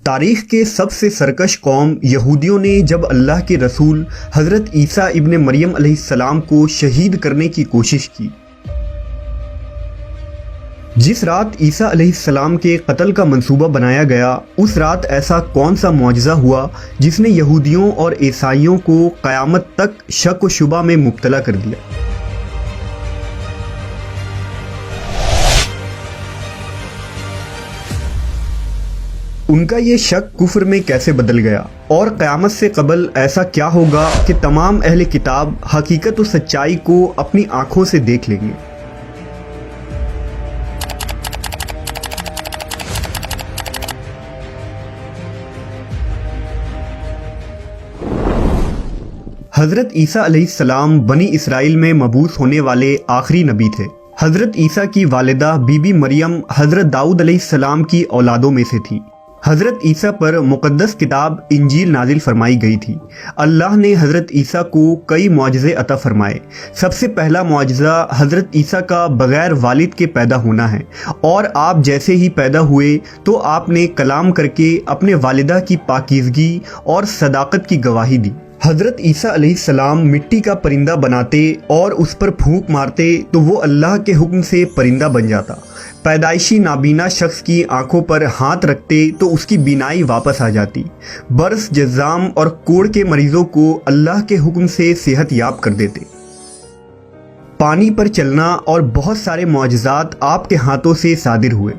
تاریخ کے سب سے سرکش قوم یہودیوں نے جب اللہ کے رسول حضرت عیسیٰ ابن مریم علیہ السلام کو شہید کرنے کی کوشش کی۔ جس رات عیسیٰ علیہ السلام کے قتل کا منصوبہ بنایا گیا، اس رات ایسا کون سا معجزہ ہوا جس نے یہودیوں اور عیسائیوں کو قیامت تک شک و شبہ میں مبتلا کر دیا؟ ان کا یہ شک کفر میں کیسے بدل گیا، اور قیامت سے قبل ایسا کیا ہوگا کہ تمام اہل کتاب حقیقت و سچائی کو اپنی آنکھوں سے دیکھ لیں گے؟ حضرت عیسیٰ علیہ السلام بنی اسرائیل میں مبعوث ہونے والے آخری نبی تھے۔ حضرت عیسیٰ کی والدہ بی بی مریم حضرت داؤد علیہ السلام کی اولادوں میں سے تھی۔ حضرت عیسیٰ پر مقدس کتاب انجیل نازل فرمائی گئی تھی۔ اللہ نے حضرت عیسیٰ کو کئی معجزے عطا فرمائے۔ سب سے پہلا معجزہ حضرت عیسیٰ کا بغیر والد کے پیدا ہونا ہے، اور آپ جیسے ہی پیدا ہوئے تو آپ نے کلام کر کے اپنے والدہ کی پاکیزگی اور صداقت کی گواہی دی۔ حضرت عیسیٰ علیہ السلام مٹی کا پرندہ بناتے اور اس پر پھونک مارتے تو وہ اللہ کے حکم سے پرندہ بن جاتا۔ پیدائشی نابینا شخص کی آنکھوں پر ہاتھ رکھتے تو اس کی بینائی واپس آ جاتی۔ برس، جذام اور کوڑ کے مریضوں کو اللہ کے حکم سے صحت یاب کر دیتے۔ پانی پر چلنا اور بہت سارے معجزات آپ کے ہاتھوں سے صادر ہوئے۔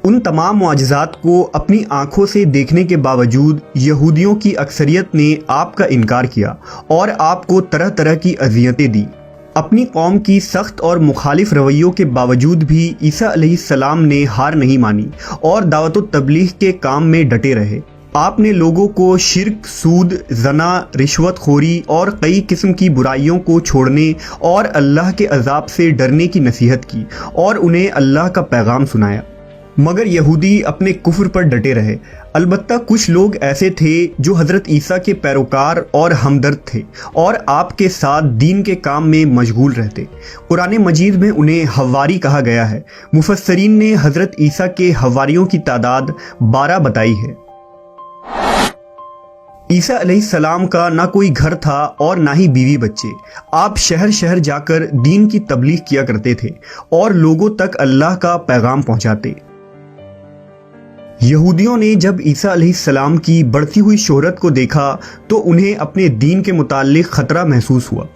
ان تمام معجزات کو اپنی آنکھوں سے دیکھنے کے باوجود یہودیوں کی اکثریت نے آپ کا انکار کیا اور آپ کو طرح طرح کی اذیتیں دی۔ اپنی قوم کی سخت اور مخالف رویوں کے باوجود بھی عیسیٰ علیہ السلام نے ہار نہیں مانی اور دعوت و تبلیغ کے کام میں ڈٹے رہے۔ آپ نے لوگوں کو شرک، سود، زنا، رشوت خوری اور کئی قسم کی برائیوں کو چھوڑنے اور اللہ کے عذاب سے ڈرنے کی نصیحت کی اور انہیں اللہ کا پیغام سنایا، مگر یہودی اپنے کفر پر ڈٹے رہے۔ البتہ کچھ لوگ ایسے تھے جو حضرت عیسیٰ کے پیروکار اور ہمدرد تھے اور آپ کے ساتھ دین کے کام میں مشغول رہتے۔ قرآن مجید میں انہیں حواری کہا گیا ہے۔ مفسرین نے حضرت عیسیٰ کے حواریوں کی تعداد 12 بتائی ہے۔ عیسیٰ علیہ السلام کا نہ کوئی گھر تھا اور نہ ہی بیوی بچے۔ آپ شہر شہر جا کر دین کی تبلیغ کیا کرتے تھے اور لوگوں تک اللہ کا پیغام پہنچاتے۔ یہودیوں نے جب عیسیٰ علیہ السلام کی بڑھتی ہوئی شہرت کو دیکھا تو انہیں اپنے دین کے متعلق خطرہ محسوس ہوا۔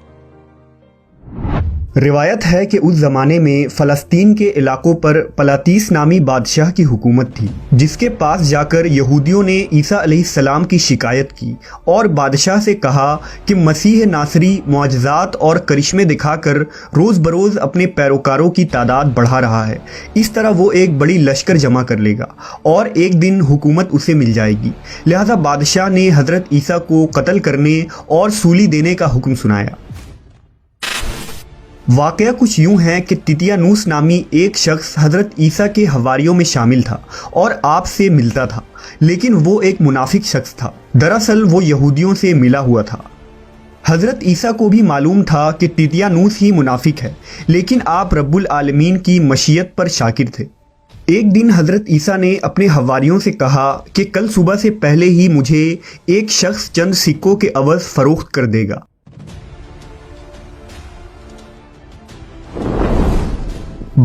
روایت ہے کہ اس زمانے میں فلسطین کے علاقوں پر پلاطیس نامی بادشاہ کی حکومت تھی، جس کے پاس جا کر یہودیوں نے عیسیٰ علیہ السلام کی شکایت کی اور بادشاہ سے کہا کہ مسیح ناصری معجزات اور کرشمے دکھا کر روز بروز اپنے پیروکاروں کی تعداد بڑھا رہا ہے۔ اس طرح وہ ایک بڑی لشکر جمع کر لے گا اور ایک دن حکومت اسے مل جائے گی۔ لہذا بادشاہ نے حضرت عیسیٰ کو قتل کرنے اور سولی دینے کا حکم سنایا۔ واقعہ کچھ یوں ہے کہ تیتیانوس نامی ایک شخص حضرت عیسیٰ کے حواریوں میں شامل تھا اور آپ سے ملتا تھا، لیکن وہ ایک منافق شخص تھا۔ دراصل وہ یہودیوں سے ملا ہوا تھا۔ حضرت عیسیٰ کو بھی معلوم تھا کہ تیتیانوس ہی منافق ہے، لیکن آپ رب العالمین کی مشیت پر شاکر تھے۔ ایک دن حضرت عیسیٰ نے اپنے حواریوں سے کہا کہ کل صبح سے پہلے ہی مجھے ایک شخص چند سکوں کے عوض فروخت کر دے گا۔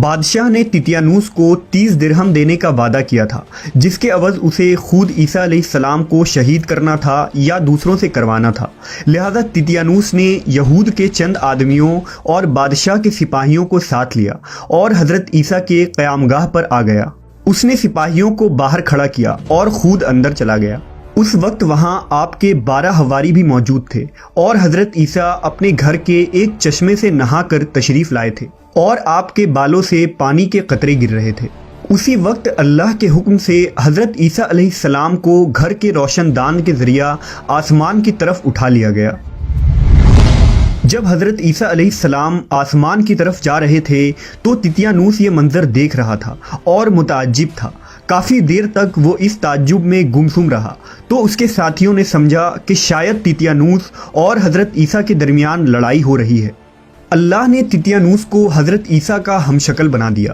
بادشاہ نے تیتیانوس کو 30 درہم دینے کا وعدہ کیا تھا، جس کے عوض اسے خود عیسیٰ علیہ السلام کو شہید کرنا تھا یا دوسروں سے کروانا تھا۔ لہذا تیتیانوس نے یہود کے چند آدمیوں اور بادشاہ کے سپاہیوں کو ساتھ لیا اور حضرت عیسیٰ کے قیامگاہ پر آ گیا۔ اس نے سپاہیوں کو باہر کھڑا کیا اور خود اندر چلا گیا۔ اس وقت وہاں آپ کے 12 حواری بھی موجود تھے اور حضرت عیسیٰ اپنے گھر کے ایک چشمے سے نہا کر تشریف لائے تھے اور آپ کے بالوں سے پانی کے قطرے گر رہے تھے۔ اسی وقت اللہ کے حکم سے حضرت عیسیٰ علیہ السلام کو گھر کے روشن دان کے ذریعہ آسمان کی طرف اٹھا لیا گیا۔ جب حضرت عیسیٰ علیہ السلام آسمان کی طرف جا رہے تھے تو تیتیانوس یہ منظر دیکھ رہا تھا اور متعجب تھا۔ کافی دیر تک وہ اس تعجب میں گمسم رہا تو اس کے ساتھیوں نے سمجھا کہ شاید تیتیانوس اور حضرت عیسیٰ کے درمیان لڑائی ہو رہی ہے۔ اللہ نے تیتیانوس کو حضرت عیسیٰ کا ہم شکل بنا دیا۔